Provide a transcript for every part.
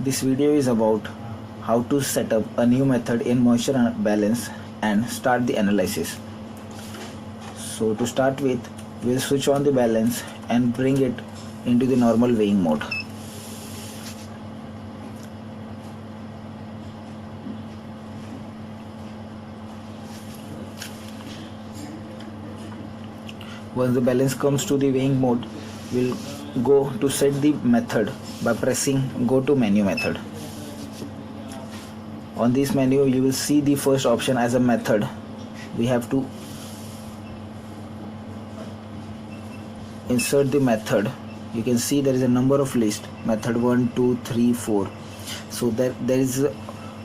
This video is about how to set up a new method in moisture balance and start the analysis. So to start with, we'll switch on the balance and bring it into the normal weighing mode. Once the balance comes to the weighing mode, we'll go to set the method by pressing go to menu method. On this menu you will see the first option as a method. We have to insert the method. You can see there is a number of list, method 1 2 3 4. So there is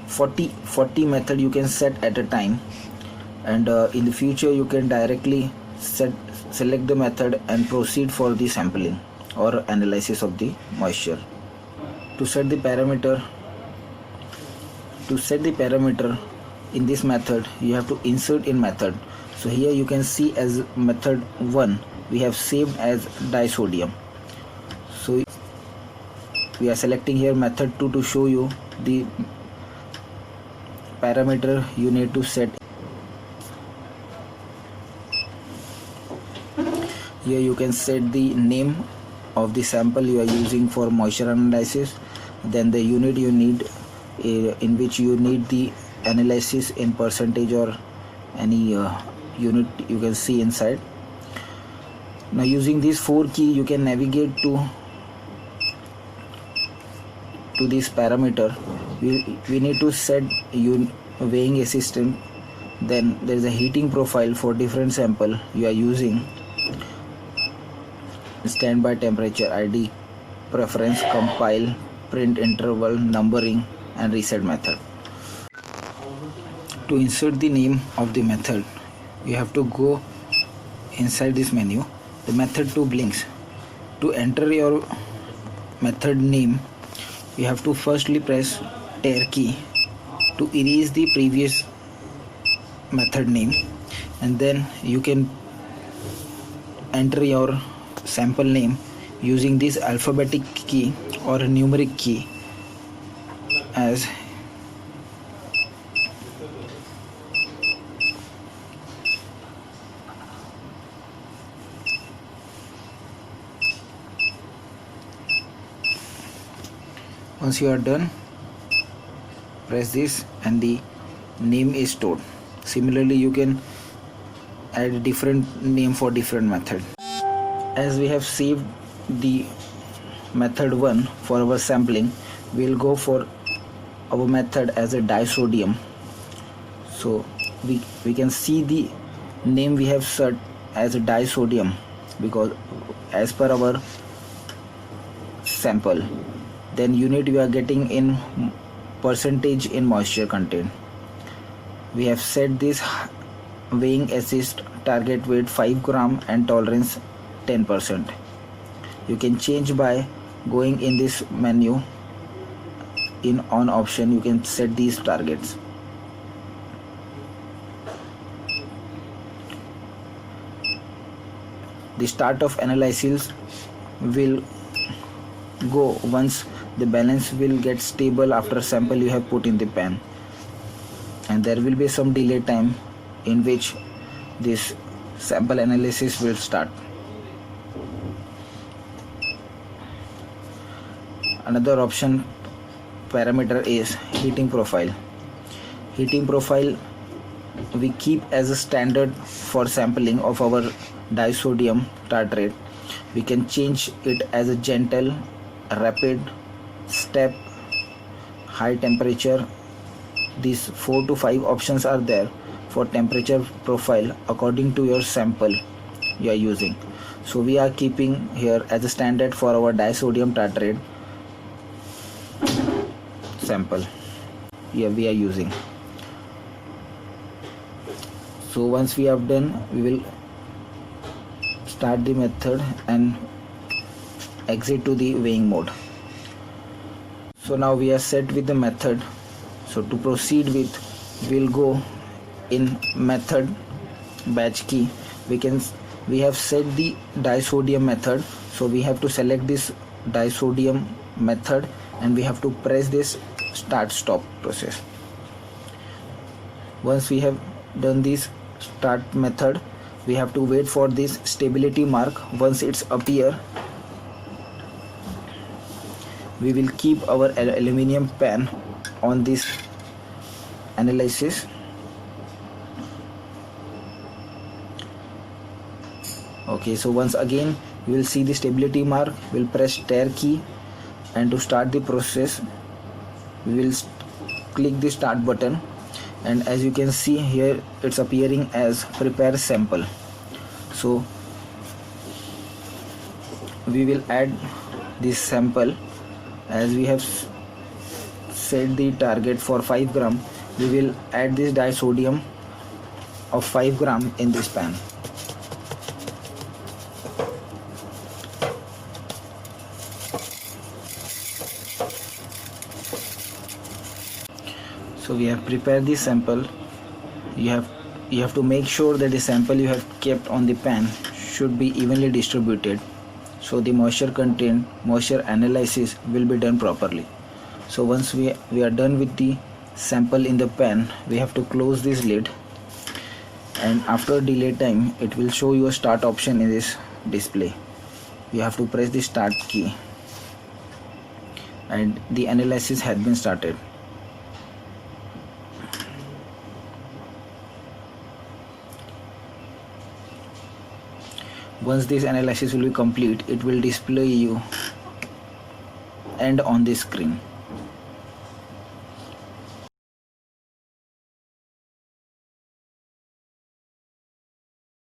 40 method you can set at a time, and in the future you can directly select the method and proceed for the sampling or analysis of the moisture. To set the parameter in this method, you have to insert in method. So here you can see as method 1 we have saved as disodium. So we are selecting here method 2 to show you the parameter you need to set. Here you can set the name of the sample you are using for moisture analysis, then the unit you need in which you need the analysis in percentage or any unit you can see inside. Now using this 4 key you can navigate to this parameter. We need to set weighing assistant, then there is a heating profile for different sample you are using, standby temperature, ID, preference, compile, print interval, numbering and reset method. To insert the name of the method, you have to go inside this menu. The method 2 blinks. To enter your method name, you have to firstly press tar key to erase the previous method name, and then you can enter your sample name using this alphabetic key or numeric key as once you are done, press this and the name is stored. Similarly you can add different name for different method. As we have saved the method 1 for our sampling, we'll go for our method as a disodium. So we can see the name we have set as a disodium because as per our sample, then unit we are getting in percentage in moisture content. We have set this weighing assist target weight 5 gram and tolerance 10%. You can change by going in this menu. In on option you can set these targets. The start of analysis will go once the balance will get stable after sample you have put in the pan, and there will be some delay time in which this sample analysis will start. Another option parameter is heating profile. Heating profile we keep as a standard for sampling of our disodium tartrate. We can change it as a gentle, rapid, step, high temperature. These 4 to 5 options are there for temperature profile according to your sample you are using. So we are keeping here as a standard for our disodium tartrate sample here we are using. So once we have done, we will start the method and exit to the weighing mode. So now we are set with the method. So to proceed with, we'll go in method batch key. We have set the disodium method, so we have to select this disodium method and we have to press this start stop process. Once we have done this start method, we have to wait for this stability mark. Once it's appear, we will keep our aluminum pan on this analysis. Okay, so once again you will see the stability mark, we'll press tar key, and to start the process we will click the start button, and as you can see here it's appearing as prepare sample. So we will add this sample. As we have set the target for 5 gram, we will add this disodium of 5 gram in this pan. So we have prepared the sample. You have to make sure that the sample you have kept on the pan should be evenly distributed, so the moisture content, moisture analysis will be done properly. So once we are done with the sample in the pan, we have to close this lid, and after delay time it will show you a start option in this display. You have to press the start key, and the analysis has been started. Once this analysis will be complete, it will display you end on the screen.